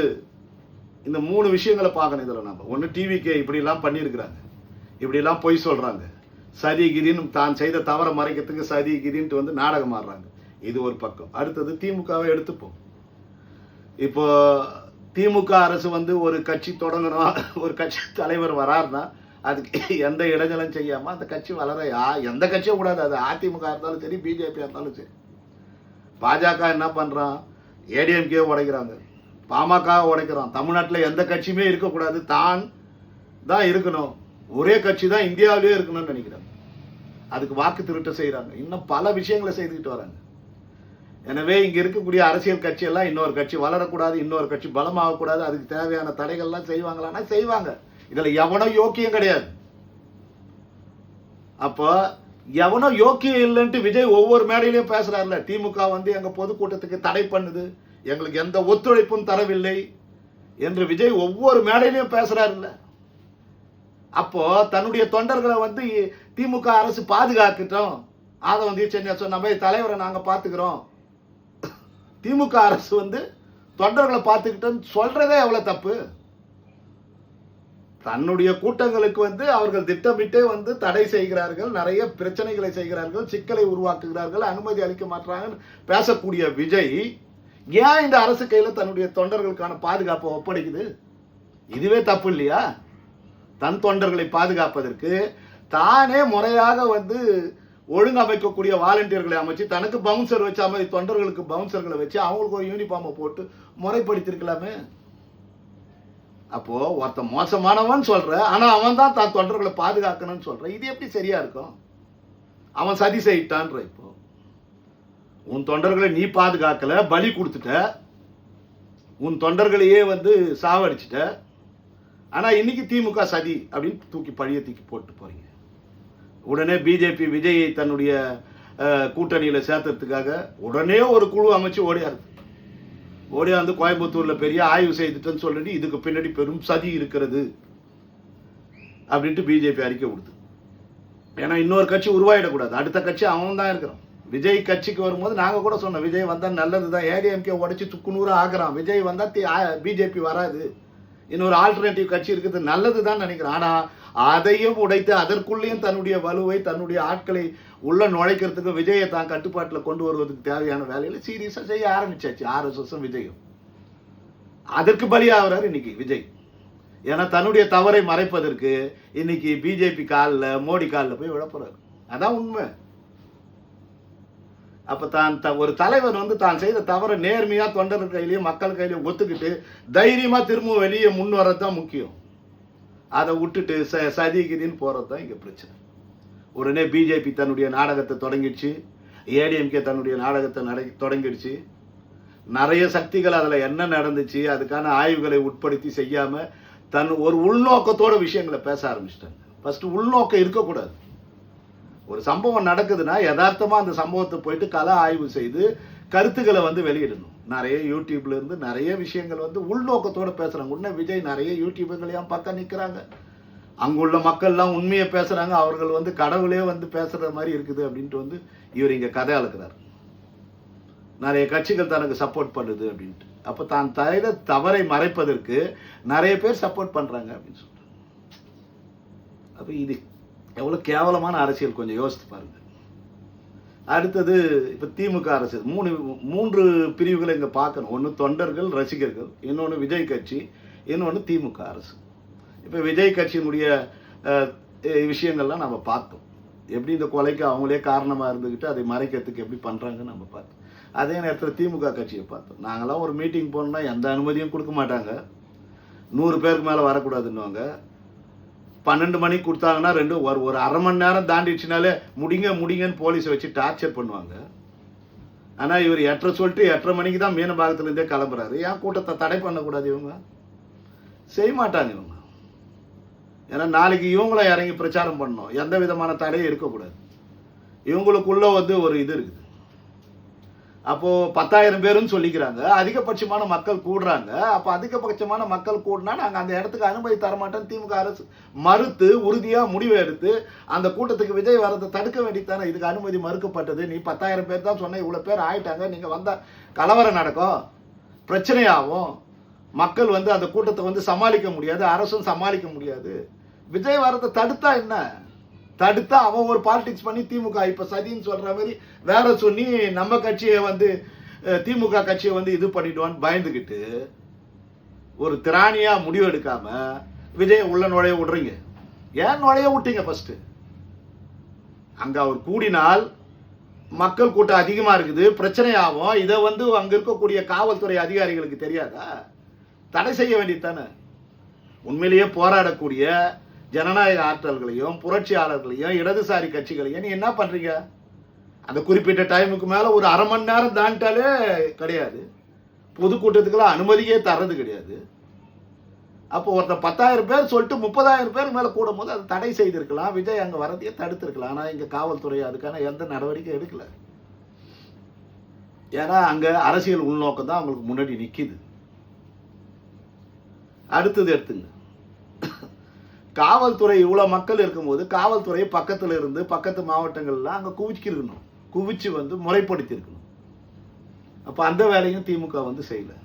இந்த 3 விஷயங்களை பார்க்கணும். இதில் நம்ம ஒன்று, டிவிக்கு இப்படிலாம் பண்ணியிருக்கிறாங்க, இப்படிலாம் பொய் சொல்றாங்க, சதி கிதின்னு தான் செய்த தவறை மறைக்கிறதுக்கு சதி கிதின்ட்டு வந்து நாடகம் ஆடுறாங்க. இது ஒரு பக்கம். அடுத்தது திமுகவை எடுத்துப்போம். இப்போ திமுக அரசு வந்து ஒரு கட்சி தொடங்கணும், ஒரு கட்சி தலைவர் வராருன்னா அதுக்கு எந்த இடைஞ்சலும் செய்யாம அந்த கட்சி வளர எந்த கட்சியும் கூடாது. அது அதிமுக இருந்தாலும் சரி, பிஜேபி இருந்தாலும் சரி. பாஜக என்ன பண்றான்? ஏடிஎம்கே உடைக்கிறாங்க, பாமக உடைக்கிறான். தமிழ்நாட்டில் எந்த கட்சியுமே இருக்கக்கூடாது, தான் தான் இருக்கணும், ஒரே கட்சி தான் இந்தியாவிலே இருக்கணும்னு நினைக்கிறாங்க. அதுக்கு வாக்கு திருட்ட செய்யறாங்க. இன்னும் பல விஷயங்களை செய்துக்கிட்டு வராங்க. எனவே இங்க இருக்கக்கூடிய அரசியல் கட்சி எல்லாம் இன்னொரு கட்சி வளரக்கூடாது, இன்னொரு கட்சி பலமாகக்கூடாது, அதுக்கு தேவையான தடைகள்லாம் செய்வாங்களான்னா செய்வாங்க. இதுல எவனோ யோக்கியம் கிடையாது. அப்போ எவனோ யோக்கியம் இல்லைன்ட்டு விஜய் ஒவ்வொரு மேடையிலையும் பேசுறாருல, திமுக வந்து எங்க பொதுக்கூட்டத்துக்கு தடை பண்ணுது, எங்களுக்கு எந்த ஒத்துழைப்பும் தரவில்லை என்று விஜய் ஒவ்வொரு மேடையிலையும் பேசுறாருல்ல. அப்போ தன்னுடைய தொண்டர்களை வந்து திமுக அரசு பாதுகாக்கட்டும், அதை வந்து சென்னை சொன்ன மாதிரி தலைவரை நாங்க பாத்துக்கிறோம், திமுக அரசு வந்து தொண்டர்களை பார்த்துக்கிட்டோன்னு சொல்றதே எவ்வளவு தப்பு. தன்னுடைய கூட்டங்களுக்கு வந்து அவர்கள் திட்டமிட்டே வந்து தடை செய்கிறார்கள், நிறைய பிரச்சனைகளை செய்கிறார்கள், சிக்கலை உருவாக்குகிறார்கள், அனுமதி அளிக்க மாட்டாங்க பேசக்கூடிய விஜய் ஏன் இந்த அரசு கையில தன்னுடைய தொண்டர்களுக்கான பாதுகாப்பை ஒப்படைக்குது? இதுவே தப்பு இல்லையா? தன் தொண்டர்களை பாதுகாப்பதற்கு தானே முறையாக வந்து ஒழுங்கமைக்கக்கூடிய வாலண்டியர்களை அமைச்சு, தனக்கு பவுன்சர் வச்ச மாதிரி தொண்டர்களுக்கு பவுன்சர்களை வச்சு அவங்களுக்கு ஒரு யூனிஃபார்மை போட்டு முறைப்படுத்திருக்கலாமே. அப்போ ஒருத்த மோசமானவன் சொல்ற, ஆனா அவன் தான் தான் தொண்டர்களை பாதுகாக்கணும்னு சொல்ற. இது எப்படி சரியா இருக்கும்? அவன் சதி செய்யிட்டான்ற. இப்போ உன் தொண்டர்களை நீ பாதுகாக்கல, பலி கொடுத்துட்ட, உன் தொண்டர்களையே வந்து சாவடிச்சிட்ட. ஆனா இன்னைக்கு திமுக சதி அப்படின்னு பழிய தூக்கி போட்டு போறீங்க. உடனே பிஜேபி விஜயை தன்னுடைய கூட்டணியில சேர்த்ததுக்காக உடனே ஒரு குழு அமைச்சு ஓடியாந்து கோயம்புத்தூர்ல பெரிய ஆய்வு செய்துட்டேன்னு சொல்லிட்டு இதுக்கு பின்னாடி பெரும் சதி இருக்கிறது அப்படின்ட்டு பிஜேபி அறிக்கை கொடுத்து. ஏன்னா இன்னொரு கட்சி உருவாயிடக்கூடாது, அடுத்த கட்சி அவன் தான் இருக்கிறான். விஜய் கட்சிக்கு வரும்போது நாங்கள் கூட சொன்னோம், விஜய் வந்தால் நல்லது தான், ஏடிஎம்கே உடச்சி துக்குநூறாக ஆக்குறான், விஜய் வந்தால் பிஜேபி வராது, இன்னொரு ஆல்டர்னேட்டிவ் கட்சி இருக்குது, நல்லது தான் நினைக்கிறேன். ஆனால் அதையும் உடைத்து அதற்குள்ளேயும் தன்னுடைய வலுவை தன்னுடைய ஆட்களை உள்ள நுழைக்கிறதுக்கு விஜயை தான் கட்டுப்பாட்டில் கொண்டு வருவதற்கு தேவையான வேலையில் சீரியஸாக செய்ய ஆரம்பிச்சாச்சு ஆர்எஸ்எஸும் விஜயும். அதற்கு பலியாகிறார் இன்னைக்கு விஜய். ஏன்னா தன்னுடைய தவறை மறைப்பதற்கு இன்னைக்கு பிஜேபி காலில் மோடி காலில் போய் விழப்போறாரு. அதான் உண்மை. அப்போ தான் ஒரு தலைவர் வந்து தான் செய்த தவறை நேர்மையாக தொண்டர் கையிலையும் மக்கள் கையிலையும் ஒத்துக்கிட்டு தைரியமாக திரும்ப வெளியே முன் வர்றது தான் முக்கியம். அதை விட்டுட்டு சதிக்குதின்னு போகிறது தான் இங்கே பிரச்சனை. உடனே பிஜேபி தன்னுடைய நாடகத்தை தொடங்கிடுச்சு, ஏடிஎம்கே தன்னுடைய நாடகத்தை தொடங்கிடுச்சு. நிறைய சக்திகள் அதில் என்ன நடந்துச்சு அதுக்கான ஆய்வுகளை உட்படுத்தி செய்யாமல் தன் ஒரு உள்நோக்கத்தோட விஷயங்களை பேச ஆரம்பிச்சிட்டாங்க. ஃபஸ்ட்டு உள்நோக்கம் இருக்கக்கூடாது. ஒரு சம்பவம் நடக்குதுன்னா யதார்த்தமாக அந்த சம்பவத்தை போயிட்டு கள ஆய்வு செய்து கருத்துக்களை வந்து வெளியிடணும். நிறைய யூடியூப்ல இருந்து நிறைய விஷயங்கள் வந்து உள்நோக்கத்தோடு பேசுகிறாங்க. உடனே விஜய் நிறைய யூடியூபர்களையும் பக்கம் நிற்கிறாங்க, அங்குள்ள மக்கள்லாம் உண்மையை பேசுகிறாங்க, அவர்கள் வந்து கடவுளே வந்து பேசுகிற மாதிரி இருக்குது அப்படின்ட்டு வந்து இவர் இங்கே கதை அளக்குறார். நிறைய கட்சிகள் தனக்கு சப்போர்ட் பண்ணுது அப்படின்ட்டு. அப்போ தான் தவறை மறைப்பதற்கு நிறைய பேர் சப்போர்ட் பண்ணுறாங்க அப்படின்னு சொல்லிட்டு. அப்போ இது எவ்வளோ கேவலமான அரசியல் கொஞ்சம் யோசித்து பாருங்க. அடுத்தது இப்போ திமுக அரசியல் மூன்று பிரிவுகளை இங்கே பார்க்கணும். ஒன்று தொண்டர்கள் ரசிகர்கள், இன்னொன்று விஜய் கட்சி, இன்னொன்று திமுக அரசு. இப்போ விஜய் கட்சியினுடைய விஷயங்கள்லாம் நம்ம பார்த்தோம். எப்படி இந்த கொலைக்கு அவங்களே காரணமாக இருந்துக்கிட்டு அதை மறைக்கிறதுக்கு எப்படி பண்ணுறாங்கன்னு நம்ம பார்த்தோம். அதே நேரத்தில் திமுக கட்சியை பார்த்தோம். நாங்களாம் ஒரு மீட்டிங் போனோம்னா எந்த அனுமதியும் கொடுக்க மாட்டாங்க, 100 பேருக்கு மேலே வரக்கூடாதுன்னுவாங்க. 12 மணிக்கு கொடுத்தாங்கன்னா ஒரு அரை மணி நேரம் தாண்டிடுச்சுனாலே முடிங்கன்னு போலீஸை வச்சு டார்ச்சர் பண்ணுவாங்க. ஆனால் இவர் 8:30 சொல்லிட்டு 8:30 மணிக்கு தான் மீனபாகத்துலேருந்தே கிளம்புறாரு. ஏன் கூட்டத்தை தடை பண்ணக்கூடாது? இவங்க செய்ய மாட்டாங்க இவங்க. ஏன்னா நாளைக்கு இவங்கள இறங்கி பிரச்சாரம் பண்ணணும், எந்த விதமான தடையும் இருக்கக்கூடாது. இவங்களுக்குள்ள வந்து ஒரு இது இருக்குது. அப்போது 10,000 பேருன்னு சொல்லிக்கிறாங்க, அதிகபட்சமான மக்கள் கூடுறாங்க. அப்போ அதிகபட்சமான மக்கள் கூடுனா நாங்கள் அந்த இடத்துக்கு அனுமதி தரமாட்டோன்னு திமுக அரசு மறுத்து உறுதியாக முடிவை எடுத்து அந்த கூட்டத்துக்கு விஜய் வரதை தடுக்க வேண்டியதானே. இதுக்கு அனுமதி மறுக்கப்பட்டது. நீ 10,000 பேர் தான் சொன்ன, இவ்வளோ பேர் ஆயிட்டாங்க, நீங்கள் வந்தால் கலவரம் நடக்கும், பிரச்சனையாகும், மக்கள் வந்து அந்த கூட்டத்தை வந்து சமாளிக்க முடியாது, அரசும் சமாளிக்க முடியாது. விஜய் வரதை தடுத்தா என்ன? தடுத்தா அவன் ஒரு பாலிடிக்ஸ் பண்ணி திமுக இப்போ சதின்னு சொல்கிற மாதிரி வேற சொல்லி நம்ம கட்சியை வந்து திமுக கட்சியை வந்து இது பண்ணிடுவான்னு பயந்துக்கிட்டு ஒரு திராணியாக முடிவு எடுக்காம விஜய் உள்ள நுழைய விடுறீங்க. ஏன் நுழைய விட்டீங்க? ஃபர்ஸ்ட் அங்கே அவர் கூடினால் மக்கள் கூட்டம் அதிகமாக இருக்குது, பிரச்சனையாகும். இதை வந்து அங்கே இருக்கக்கூடிய காவல்துறை அதிகாரிகளுக்கு தெரியாதா? தடை செய்ய வேண்டியது தானே. உண்மையிலேயே போராடக்கூடிய ஜனநாயக ஆற்றல்களையும் புரட்சியாளர்களையும் இடதுசாரி கட்சிகளையும் நீ என்ன பண்றீங்க? அந்த குறிப்பிட்ட டைமுக்கு மேல ஒரு அரை மணி நேரம் தாண்டிட்டாலே கிடையாது, பொதுக்கூட்டத்துக்கெல்லாம் அனுமதியே தர்றது கிடையாது. அப்போ ஒருத்தர் 10,000 பேர் சொல்லிட்டு 30,000 பேர் மேல கூடும் போது அதை தடை செய்திருக்கலாம், விஜய் அங்க வரதையே தடுத்திருக்கலாம். ஆனா இங்க காவல்துறை அதுக்கான எந்த நடவடிக்கை எடுக்கல. ஏன்னா அங்க அரசியல் உள்நோக்கம் தான் அவங்களுக்கு முன்னாடி நிக்குது. அடுத்தது எடுத்துங்க, காவல்துறை இவ்வளோ மக்கள் இருக்கும்போது காவல்துறை பக்கத்தில் இருந்து பக்கத்து மாவட்டங்கள்லாம் அங்கே குவிச்சு வந்து முறைப்படுத்தியிருக்கணும். அப்போ அந்த வேலையும் திமுக வந்து செய்யலை.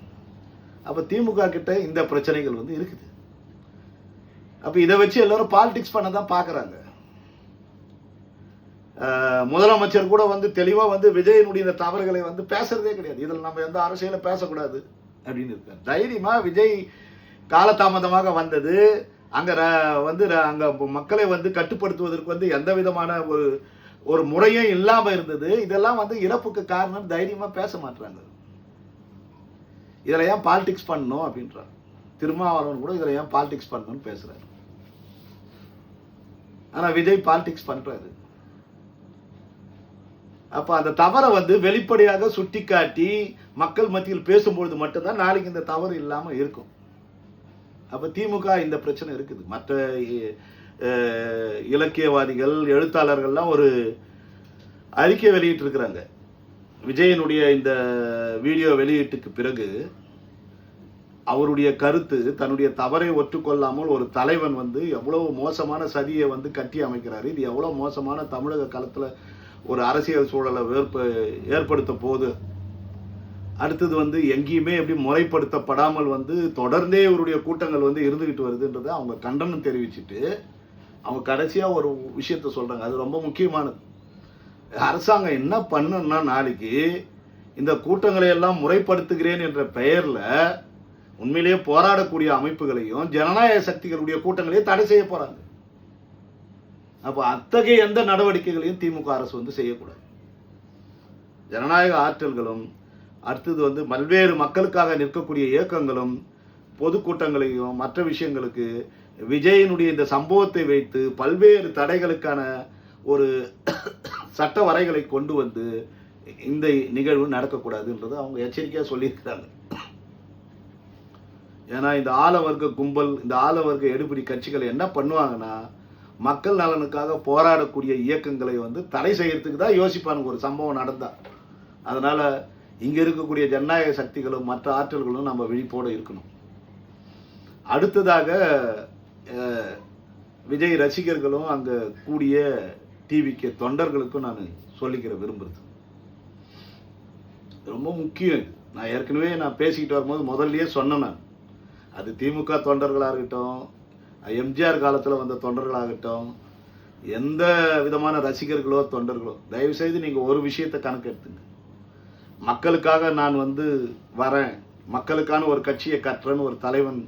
அப்போ திமுக கிட்ட இந்த பிரச்சனைகள் வந்து இருக்குது. அப்போ இதை வச்சு எல்லாரும் பாலிடிக்ஸ் பண்ண தான் பார்க்குறாங்க. முதலமைச்சர் கூட வந்து தெளிவாக வந்து விஜயனுடைய இந்த தவறுகளை வந்து பேசுறதே கிடையாது. இதில் நம்ம எந்த அரசியல பேசக்கூடாது அப்படின்னு இருக்காரு. தைரியமாக விஜய் காலதாமதமாக வந்தது, அங்கே வந்து அங்கே மக்களை வந்து கட்டுப்படுத்துவதற்கு வந்து எந்த விதமான ஒரு முறையும் இல்லாமல் இருந்தது. இதெல்லாம் வந்து இறப்புக்கு காரணம் தைரியமாக பேச மாட்டாங்க. இதில் ஏன் பாலிடிக்ஸ் பண்ணணும் அப்படின்றார் திருமாவளவன் கூட. இதில் ஏன் பாலிடிக்ஸ் பண்ணணும்னு பேசுறாரு. ஆனால் விஜய் பாலிடிக்ஸ் பண்றாரு. அப்போ அந்த தவறை வந்து வெளிப்படையாக சுட்டி காட்டி மக்கள் மத்தியில் பேசும்பொழுது மட்டும்தான் நாளைக்கு இந்த தவறு இல்லாமல் இருக்கும். அப்போ திமுக இந்த பிரச்சனை இருக்குது. மற்ற இலக்கியவாதிகள் எழுத்தாளர்கள்லாம் ஒரு அறிக்கை வெளியிட்டு இருக்கிறாங்க. விஜயனுடைய இந்த வீடியோ வெளியீட்டுக்கு பிறகு அவருடைய கருத்து, தன்னுடைய தவறை ஒற்றுக்கொள்ளாமல் ஒரு தலைவன் வந்து எவ்வளவு மோசமான சதியை வந்து கட்டி அமைக்கிறாரு, இது எவ்வளவு மோசமான தமிழக களத்தில் ஒரு அரசியல் சூழலை ஏற்படுத்த போகுது. அடுத்தது வந்து எங்கேயுமே எப்படி முறைப்படுத்தப்படாமல் வந்து தொடர்ந்தே இவருடைய கூட்டங்கள் வந்து இருந்துகிட்டு வருதுன்றதை அவங்க கண்டனம் தெரிவிச்சுட்டு அவங்க கடைசியா ஒரு விஷயத்த சொல்றாங்க. அது ரொம்ப முக்கியமானது. அரசாங்கம் என்ன பண்ணுன்னா, நாளைக்கு இந்த கூட்டங்களை எல்லாம் முறைப்படுத்துகிறேன் என்ற பெயர்ல உண்மையிலேயே போராடக்கூடிய அமைப்புகளையும் ஜனநாயக சக்திகளுடைய கூட்டங்களையும் தடை செய்ய போறாங்க. அப்ப அத்தகைய எந்த நடவடிக்கைகளையும் திமுக அரசு வந்து செய்யக்கூடாது. ஜனநாயக ஆற்றல்களும் அடுத்தது வந்து பல்வேறு மக்களுக்காக நிற்கக்கூடிய இயக்கங்களும் பொதுக்கூட்டங்களையும் மற்ற விஷயங்களுக்கு விஜயனுடைய இந்த சம்பவத்தை வைத்து பல்வேறு தடைகளுக்கான ஒரு சட்ட வரைகளை கொண்டு வந்து இந்த நிகழ்வு நடக்கக்கூடாதுன்றது அவங்க எச்சரிக்கையா சொல்லியிருக்கிறாங்க. ஏன்னா இந்த ஆளவர்க்க கும்பல், இந்த ஆளவர்க்க எடுபிடி கட்சிகள் என்ன பண்ணுவாங்கன்னா, மக்கள் நலனுக்காக போராடக்கூடிய இயக்கங்களை வந்து தடை செய்யறதுக்கு தான் யோசிப்பானுங்க ஒரு சம்பவம் நடந்தா. அதனால இங்க இருக்கக்கூடிய ஜனநாயக சக்திகளும் மற்ற ஆற்றல்களும் நம்ம விழிப்போடு இருக்கணும். அடுத்ததாக விஜய் ரசிகர்களும் அங்க கூடிய டிவிக்கு தொண்டர்களுக்கும் நான் சொல்லிக்கிற விரும்புறது ரொம்ப முக்கியம். நான் ஏற்கனவே பேசிக்கிட்டு வரும்போது முதல்லயே சொன்னேன். நான் அது திமுக தொண்டர்களாக இருக்கட்டும், எம்ஜிஆர் காலத்தில் வந்த தொண்டர்களாகட்டும், எந்த விதமான ரசிகர்களோ தொண்டர்களோ தயவு செய்து நீங்க ஒரு விஷயத்தை கணக்கு எடுத்துங்க. மக்களுக்காக நான் வந்து வரேன், மக்களுக்கான ஒரு கட்சியை கட்டுறேன்னு ஒரு தலைவன்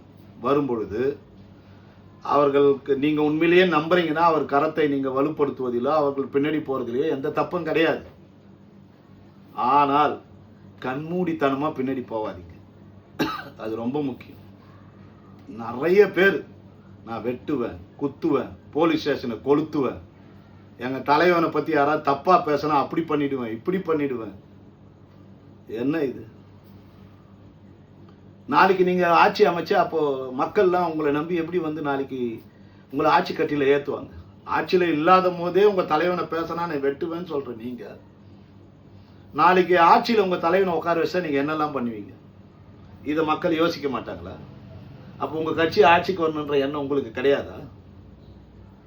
வரும்பொழுது அவர்களுக்கு நீங்க உண்மையிலேயே நம்புறீங்கன்னா அவர் கரத்தை நீங்க வலுப்படுத்துவதிலோ அவர்கள் பின்னாடி போறதிலேயோ எந்த தப்பும் கிடையாது. ஆனால் கண்மூடித்தனமா பின்னாடி போவாதீங்க. அது ரொம்ப முக்கியம். நிறைய பேர் நான் வெட்டுவேன், குத்துவேன், போலீஸ் ஸ்டேஷனை கொளுத்துவேன், எங்க தலைவனை பத்தி யாராவது தப்பா பேசினா அப்படி பண்ணிடுவேன், இப்படி பண்ணிடுவேன். என்ன இது? நாளைக்கு நீங்க ஆட்சி அமைச்சா அப்போ மக்கள்லாம் உங்களை நம்பி எப்படி வந்து நாளைக்கு உங்களை ஆட்சி கட்டில ஏத்துவாங்க? ஆட்சியில இல்லாத போதே உங்க தலைவனை பேசினா நான் வெட்டுவேன்னு சொல்ற நீங்க, நாளைக்கு ஆட்சியில உங்க தலைவனை உட்கார வச்சா நீங்க என்னெல்லாம் பண்ணுவீங்க? இதை மக்கள் யோசிக்க மாட்டாங்களா? அப்போ உங்க கட்சி ஆட்சிக்கு வரணுன்ற எண்ணம் உங்களுக்கு கிடையாதா?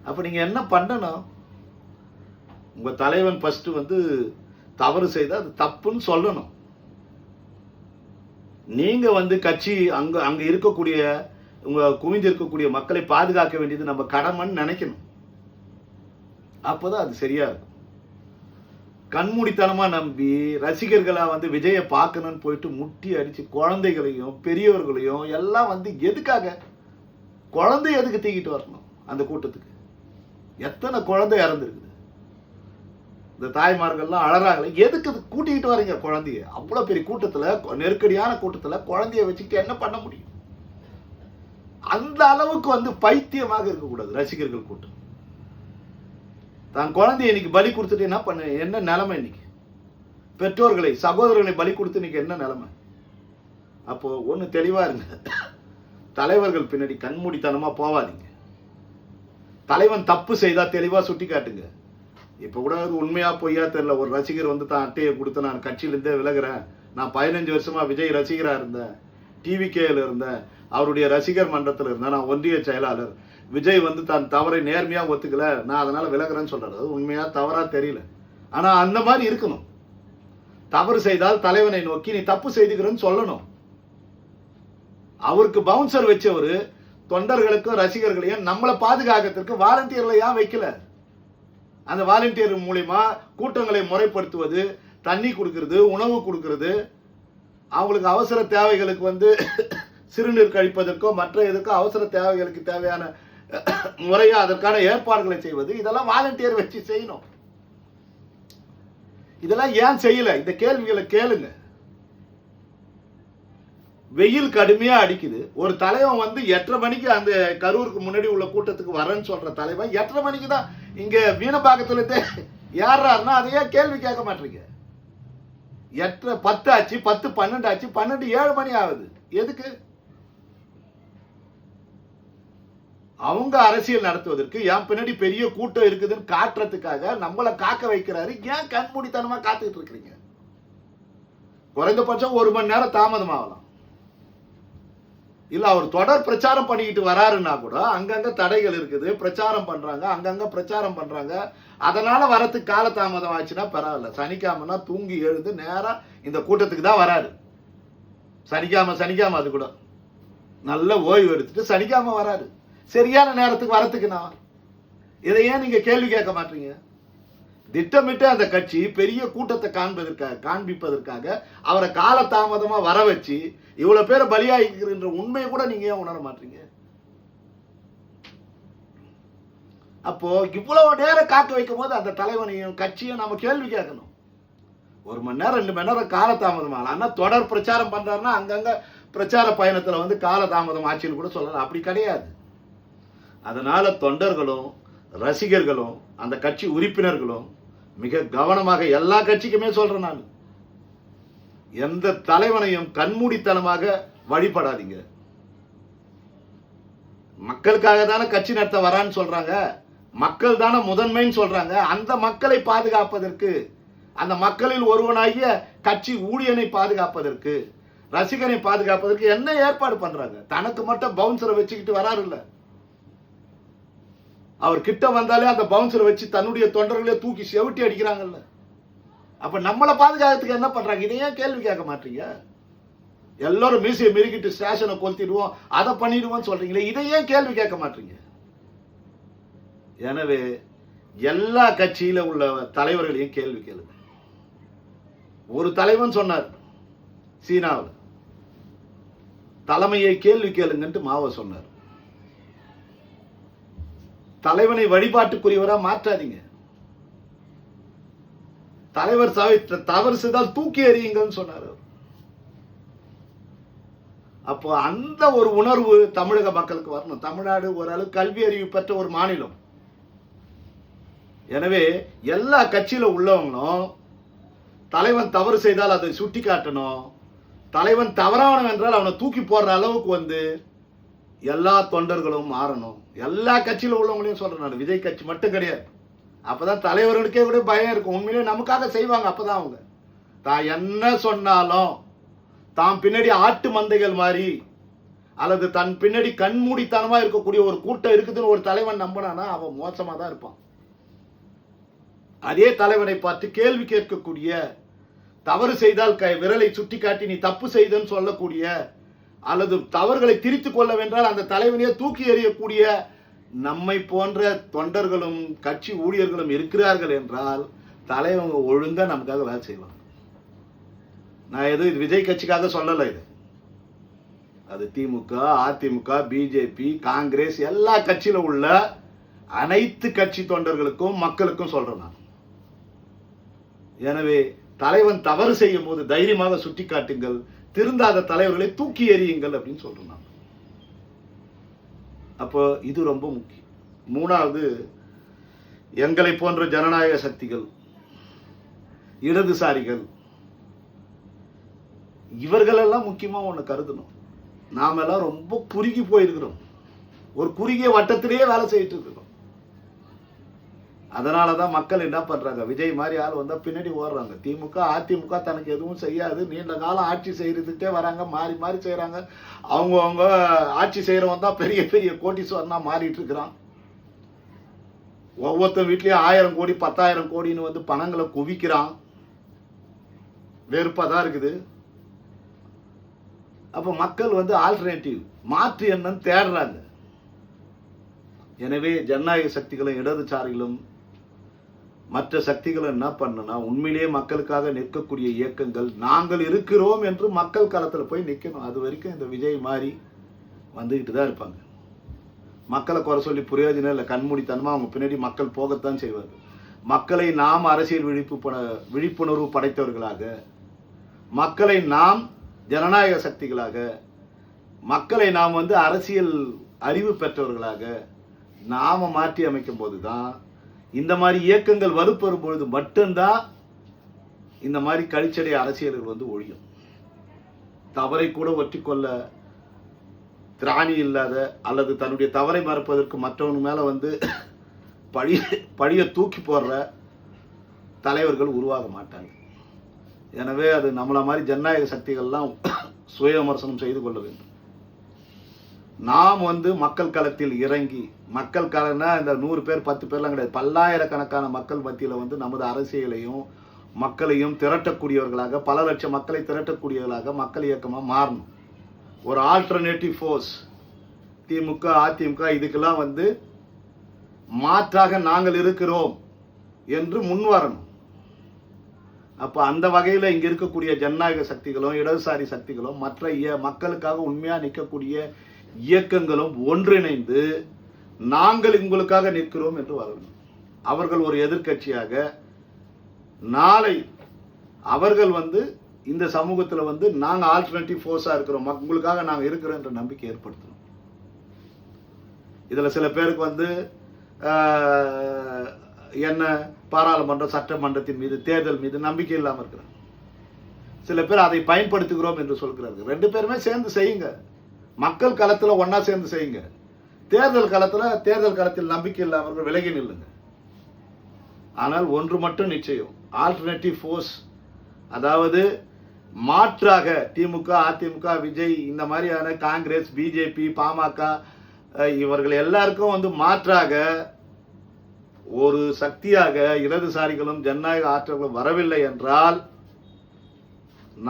அப்ப நீங்க என்ன பண்ணணும்? உங்க தலைவன் ஃபர்ஸ்ட் வந்து தவறு செய்தா அது தப்புன்னு சொல்லணும். நீங்க வந்து கட்சி அங்க இருக்கக்கூடிய உங்க குவிந்து இருக்கக்கூடிய மக்களை பாதுகாக்க வேண்டியது நம்ம கடமைன்னு நினைக்கணும். அப்பதான் அது சரியா இருக்கும். கண்மூடித்தனமா நம்பி ரசிகர்களா வந்து விஜயை பார்க்கணும்னு போயிட்டு முட்டி அடிச்சு குழந்தைகளையும் பெரியவர்களையும் எல்லாம் வந்து எதுக்காக? குழந்தை எதுக்கு தூக்கிட்டு வரணும் அந்த கூட்டத்துக்கு? எத்தனை குழந்தை இறந்துருக்குது. இந்த தாய்மார்கள்லாம் அழறாங்களே, எதுக்கு கூட்டிகிட்டு வரீங்க குழந்தைய? அவ்வளவு பெரிய கூட்டத்துல, நெருக்கடியான கூட்டத்துல குழந்தைய வச்சுக்கிட்டு என்ன பண்ண முடியும்? அந்த அளவுக்கு வந்து பைத்தியமாக இருக்கக்கூடாது ரசிகர்கள் கூட்டம். தான் குழந்தைய இன்னைக்கு பலி கொடுத்துட்டு என்ன பண்ண, என்ன நிலைமை இன்னைக்கு? பெற்றோர்களை சகோதரர்களை பலி கொடுத்து இன்னைக்கு என்ன நிலைமை? அப்போ ஒண்ணு தெளிவா இருங்க, தலைவர்கள் பின்னாடி கண்மூடித்தனமா போவாதீங்க. தலைவன் தப்பு செய்தா தெளிவா சுட்டி காட்டுங்க. இப்ப கூட அது உண்மையா பொய்யா தெரியல, ஒரு ரசிகர் வந்து தான் அட்டையை கொடுத்து நான் கட்சியிலிருந்தே விலகிறேன், நான் 15 வருஷமா விஜய் ரசிகரா இருந்தேன், டிவிகேல இருந்தேன், அவருடைய ரசிகர் மன்றத்தில் இருந்தேன், நான் ஒன்றிய செயலாளர், விஜய் வந்து தான் தவறை நேர்மையா ஒத்துக்கல, நான் அதனால விலகிறேன்னு சொல்றாரு. அது உண்மையா தவறா தெரியல. ஆனா அந்த மாதிரி இருக்கணும். தவறு செய்தால் தலைவனை நோக்கி நீ தப்பு செய்துக்கிறன்னு சொல்லணும். அவருக்கு பவுன்சர் வச்சவரு தொண்டர்களுக்கும் ரசிகர்களையும் நம்மளை பாதுகாக்கிறதுக்கு வாலண்டியர்ல ஏன் வைக்கல? அந்த வாலண்டியர் மூலியமா கூட்டங்களை முறைப்படுத்துவது, தண்ணி கொடுக்கிறது, உணவு கொடுக்கிறது, அவங்களுக்கு அவசர தேவைகளுக்கு வந்து சிறுநீர் கழிப்பதற்கோ மற்ற எதுக்கோ அவசர தேவைகளுக்கு தேவையான முறையா அதற்கான ஏற்பாடுகளை செய்வது, இதெல்லாம் வாலண்டியர் வச்சு செய்யணும். இதெல்லாம் ஏன் செய்யல? இந்த கேள்விகளை கேளுங்க. வெயில் கடுமையா அடிக்குது. ஒரு தலைவன் வந்து 8:30 மணிக்கு அந்த கரூருக்கு முன்னாடி உள்ள கூட்டத்துக்கு வரேன்னு சொல்ற தலைவன் 8:30 மணிக்கு தான் இங்க மீனம்பாக்கத்துல ஏறாருன்னா அதையே கேள்வி கேட்க மாட்டீங்க. 8:30 10 ஆச்சு, 10 12 ஆச்சு, 12 7 மணி ஆகுது. எதுக்கு? அவங்க அரசியல் நடத்துவதற்கு என் பின்னாடி பெரிய கூட்டம் இருக்குதுன்னு காட்டுறதுக்காக நம்மளை காக்க வைக்கிறாரு. ஏன் கண்மூடித்தனமா காத்துக்கிட்டு இருக்கிறீங்க? குறைந்தபட்சம் 1 மணி நேரம் தாமதமாகலாம். இல்ல அவர் தொடர் பிரச்சாரம் பண்ணிக்கிட்டு வராருன்னா கூட அங்கங்க தடைகள் இருக்குது, பிரச்சாரம் பண்றாங்க, அங்கங்க பிரச்சாரம் பண்றாங்க. அதனால வரத்துக்கு காலதாமதம் ஆச்சுன்னா பரவாயில்ல. சனிக்கிழமைனா தூங்கி எழுந்து நேரா இந்த கூட்டத்துக்கு தான் வராரு. சனிக்கிழமை அது கூட நல்ல ஓய்வு எடுத்துட்டு சனிக்கிழமை வராரு. சரியான நேரத்துக்கு வரத்துக்குண்ணா இதை ஏன் நீங்க கேள்வி கேட்க மாட்டீங்க? திட்டமிட்டு அந்த கட்சி பெரிய கூட்டத்தை காண்பிப்பதற்காக அவரை காலதாமதமா வர வச்சு இவ்வளவு பேரை பலியாகிக்கிற உண்மையை கூட நீங்க ஏன் உணர மாட்டீங்க? அப்போ இவ்வளவு நேரம் காக்க வைக்கும் போது அந்த தலைவனையும் கட்சியும் நம்ம கேள்வி கேட்கணும். 1 மணி நேரம் 2 மணி நேரம் காலதாமதம் ஆகலாம். ஆனா தொடர் பிரச்சாரம் பண்றாருன்னா அங்கங்க பிரச்சார பயணத்துல வந்து காலதாமதம் ஆச்சுன்னு கூட சொல்லலாம். அப்படி கிடையாது. அதனால தொண்டர்களும் ரசிகர்களும் அந்த கட்சி உறுப்பினர்களும் மிக கவனமாக, எல்லா கட்சிக்குமே சொல்றேன் நான், எந்த தலைவனையும் கண்மூடித்தனமாக வழிபடாதீங்க. மக்களுக்காக தானே கட்சி நடத்த வரான்னு சொல்றாங்க, மக்கள் தானே முதன்மைன்னு சொல்றாங்க. அந்த மக்களை பாதுகாப்பதற்கு, அந்த மக்களில் ஒருவனாகிய கட்சி ஊழியனை பாதுகாப்பதற்கு, ரசிகனை பாதுகாப்பதற்கு என்ன ஏற்பாடு பண்றாங்க? தனக்கு மட்டும் பவுன்சரை வச்சுக்கிட்டு வராரு இல்ல, அவர் கிட்ட வந்தாலே அந்த பவுன்சரை வச்சு தன்னுடைய தொண்டர்களே தூக்கி செவிட்டி அடிக்கிறாங்கல்ல. அப்ப நம்மளை பாதுகாக்கிறதுக்கு என்ன பண்றாங்க? இதையே கேள்வி கேட்க மாட்டீங்க? எல்லாரும் மீசையை மிருக்கிட்டு ஸ்டேஷனை கொளுத்திடுவோம், அதை பண்ணிடுவோம் சொல்றீங்களே, இதையே கேள்வி கேட்க மாட்டீங்க? எனவே எல்லா கட்சியில உள்ள தலைவர்களையும் கேள்வி கேளுங்க. ஒரு தலைவன் சொன்னார் சீனாவில், தலைமையை கேள்வி கேளுங்கன்ட்டு மாவோ சொன்னார். தலைவனை வழிபாட்டுக்குரியவரா மாற்றாதீங்க. தலைவர் தவறு செய்தால் தூக்கி எறியுங்கன்னு சொன்னார். அப்போ அந்த ஒரு உணர்வு தமிழக மக்களுக்கு வரணும். தமிழ்நாடு ஓரளவு கல்வி அறிவு பெற்ற ஒரு மாநிலம். எனவே எல்லா கட்சியில உள்ளவங்களும் தலைவன் தவறு செய்தால் அதை சுட்டி காட்டணும். தலைவன் தவறானவன் என்றால் அவனை தூக்கி போடுற அளவுக்கு வந்து எல்லா தொண்டர்களும் மாறணும். எல்லா கட்சியில உள்ளவங்களையும் சொல்றேன், விஜய் கட்சி மட்டும் கிடையாது. அப்பதான் தலைவர்களுக்கே கூட பயம் இருக்கும். உண்மையிலே நமக்காக செய்வாங்க. அப்பதான் அவங்க தான் என்ன சொன்னாலும் தாம் பின்னாடி ஆட்டு மந்தைகள் மாதிரி அல்லது தன் பின்னாடி கண்மூடித்தனமா இருக்கக்கூடிய ஒரு கூட்டம் இருக்குதுன்னு ஒரு தலைவன் நம்பினானா அவன் மோசமா தான் இருப்பான். அதே தலைவனை பார்த்து கேள்வி கேட்கக்கூடிய, தவறு செய்தால் விரலை சுட்டி காட்டி நீ தப்பு செய்தன்னு சொல்லக்கூடிய, அல்லது தவறுகளை திரித்துக் கொள்ள வென்றால் அந்த தலைவனையே தூக்கி எறியக்கூடிய நம்மை போன்ற தொண்டர்களும் கட்சி ஊழியர்களும் இருக்கிறார்கள் என்றால் தலைவங்க ஒழுங்கா நமக்காக வேலை செய்வாங்க. நான் எதுவும் விஜய் கட்சிக்காக சொல்லலை, இது அது திமுக, அதிமுக, பிஜேபி, காங்கிரஸ் எல்லா கட்சியில உள்ள அனைத்து கட்சி தொண்டர்களுக்கும் மக்களுக்கும் சொல்றேன் நான். எனவே தலைவன் தவறு செய்யும் போது தைரியமாக சுட்டி காட்டுங்கள், திருந்தாத தலைவர்களை தூக்கி எறியுங்கள் அப்படின்னு சொல்றேன் நான். அப்போ இது ரொம்ப முக்கியம். 3வது, எங்களை போன்ற ஜனநாயக சக்திகள், இடதுசாரிகள், இவர்களெல்லாம் முக்கியமா ஒண்ணு கருதணும். நாம எல்லாம் ரொம்ப குறுகி போயிருக்கிறோம். ஒரு குறுகிய வட்டத்திலேயே வேலை செய்யிட்டு இருக்கிறோம். அதனாலதான் மக்கள் என்ன பண்றாங்க, விஜய் மாதிரி ஆள் வந்தா பின்னாடி ஓடுறாங்க. திமுக அதிமுக தனக்கு எதுவும் செய்யாது, நீண்ட காலம் ஆட்சி செய்யறதுக்கே வராங்க, மாறி மாறி செய்யறாங்க. அவங்க ஆட்சி செய்யறவன் தான் பெரிய பெரிய கோட்டீஸ்வரனா மாறிட்டு இருக்கிறான். ஒவ்வொருத்தர் வீட்லயும் 1000 கோடி 10,000 கோடின்னு வந்து பணங்களை குவிக்கிறான். வெறுப்பாதான் இருக்குது. அப்ப மக்கள் வந்து ஆல்டர்னேட்டிவ் மாற்று என்னன்னு தேடுறாங்க. எனவே ஜனநாயக சக்திகளும் இடதுசாரிகளும் மற்ற சக்திகளும் என்ன பண்ணனா, உண்மையிலேயே மக்களுக்காக நிற்கக்கூடிய இயக்கங்கள் நாங்கள் இருக்கிறோம் என்று மக்கள் களத்துல போய் நிற்கணும். அது வரைக்கும் இந்த விஜய் மாதிரி வந்துகிட்டு தான் இருப்பாங்க. மக்களை குறை சொல்லி பிரயோஜனம் இல்லை. கண்மூடித்தனமா அவங்க பின்னாடி மக்கள் போகத்தான் செய்வார்கள். மக்களை நாம் அரசியல் விழிப்புணர்வு படைத்தவர்களாக, மக்களை நாம் ஜனநாயக சக்திகளாக, மக்களை நாம் வந்து அரசியல் அறிவு பெற்றவர்களாக நாம மாற்றி அமைக்கும் போதுதான், இந்த மாதிரி இயக்கங்கள் வலுப்பெறும் பொழுது மட்டும்தான் இந்த மாதிரி கழிச்சடை அரசியல்கள் வந்து ஒழியும். தவறை கூட ஒற்றிக்கொள்ள திராணி இல்லாத அல்லது தன்னுடைய தவறை மறப்பதற்கு மற்றவங்க மேல வந்து பழிய தூக்கி போடுற தலைவர்கள் உருவாக மாட்டாங்க. எனவே அது நம்மள மாதிரி ஜனநாயக சக்திகள்லாம் சுய விமர்சனம் செய்து கொள்ள வேண்டும். நாம் வந்து மக்கள் களத்தில் இறங்கி, மக்கள் களம்னா இந்த 100 பேர் 10 பேர்லாம் கிடையாது, பல்லாயிரக்கணக்கான மக்கள் மத்தியில் வந்து நமது அரசியலையும் மக்களையும் திரட்டக்கூடியவர்களாக, பல லட்சம் மக்களை திரட்டக்கூடியவர்களாக மக்கள் இயக்கமாக மாறணும். ஒரு ஆல்டர்னேட்டிவ் ஃபோர்ஸ் திமுக அதிமுக இதுக்கெல்லாம் வந்து மாற்றாக நாங்கள் இருக்கிறோம் என்று முன் வரணும். அப்போ அந்த வகையில் இங்கே இருக்கக்கூடிய ஜனநாயக சக்திகளும் இடதுசாரி சக்திகளும் மற்ற மக்களுக்காக உண்மையாக நிற்கக்கூடிய இயக்கங்களும் ஒன்றிணைந்து நாங்கள் உங்களுக்காக நிற்கிறோம் என்று வரணும். அவர்கள் ஒரு எதிர்க்கட்சியாக நாளை அவர்கள் வந்து இந்த சமூகத்தில் வந்து நாங்கள் ஆல்டர்னேட்டிவ் ஃபோர்ஸாக இருக்கிறோம், உங்களுக்காக நாங்கள் இருக்கிறோம் என்ற நம்பிக்கை ஏற்படுத்தணும். இதில் சில பேருக்கு வந்து என்ன பாராளுமன்ற சட்டமன்றத்தின் மீது தேர்தல் மீது நம்பிக்கை இல்லாமல் இருக்கிறாங்க. சில பேர் அதை பயன்படுத்துகிறோம் என்று சொல்கிறார்கள். 2 பேருமே சேர்ந்து செய்யுங்க, மக்கள் களத்தில் ஒன்னா சேர்ந்து செய்யுங்க. தேர்தல் களத்தில் நம்பிக்கை இல்லாமல் விலகி நில்லுங்க. ஆனால் ஒன்று மட்டும் நிச்சயம், ஆல்டர்னேட்டிவ் ஃபோர்ஸ், அதாவது மாற்றாக திமுக அதிமுக விஜய் இந்த மாதிரியான காங்கிரஸ் பிஜேபி பாமக இவர்கள் எல்லாருக்கும் வந்து மாற்றாக ஒரு சக்தியாக இடதுசாரிகளும் ஜனநாயக ஆற்றல்களும் வரவில்லை என்றால்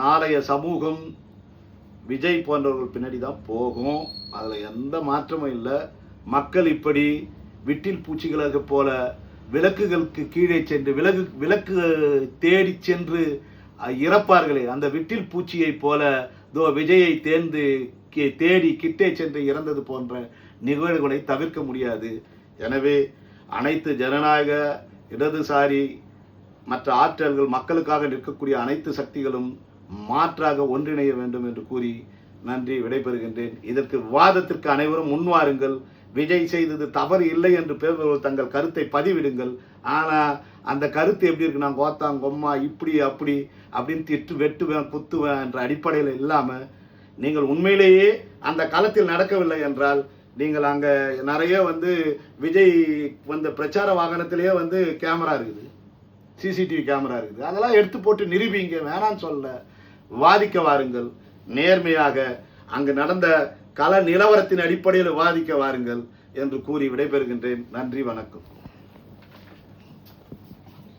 நாளைய சமூகம் விஜய் போன்றவர்கள் பின்னாடி தான் போகும். அதில் எந்த மாற்றமும் இல்லை. மக்கள் இப்படி விட்டில் பூச்சிகளாக போல விளக்குகளுக்கு கீழே சென்று விளக்கு தேடி சென்று இறப்பார்களே, அந்த விட்டில் பூச்சியை போல விஜயை தேடி கிட்டே சென்று இறந்தது போன்ற நிகழ்வுகளை தவிர்க்க முடியாது. எனவே அனைத்து ஜனநாயக இடதுசாரி மற்ற ஆற்றல்கள் மக்களுக்காக நிற்கக்கூடிய அனைத்து சக்திகளும் மாற்றாக ஒன்றிணைய வேண்டும் என்று கூறி நன்றி, விடைபெறுகின்றேன். இதற்கு விவாதத்திற்கு அனைவரும் முன்வாருங்கள். விஜய் செய்தது தவறு இல்லை என்று பேசுபவர்கள் தங்கள் கருத்தை பதிவிடுங்கள். ஆனால் அந்த கருத்து எப்படி இருக்கு, நான் கோத்தாங்கொம்மா இப்படி அப்படி அப்படின்னு வெட்டுவேன் குத்துவேன் என்ற அடிப்படையில் இல்லாமல் நீங்கள் உண்மையிலேயே அந்த களத்தில் நடக்கவில்லை என்றால் நீங்கள் அங்கே நிறைய வந்து விஜய் வந்த பிரச்சார வாகனத்திலேயே வந்து கேமரா இருக்குது, சிசிடிவி கேமரா இருக்குது, அதெல்லாம் எடுத்து போட்டு நிரூபிங்க. வேணான்னு சொல்ல, வாதிக்க வாருங்கள். நேர்மையாக அங்கு நடந்த கள நிலவரத்தின் அடிப்படையில் வாதிக்க வாருங்கள் என்று கூறி விடைபெறுகின்றேன். நன்றி, வணக்கம்.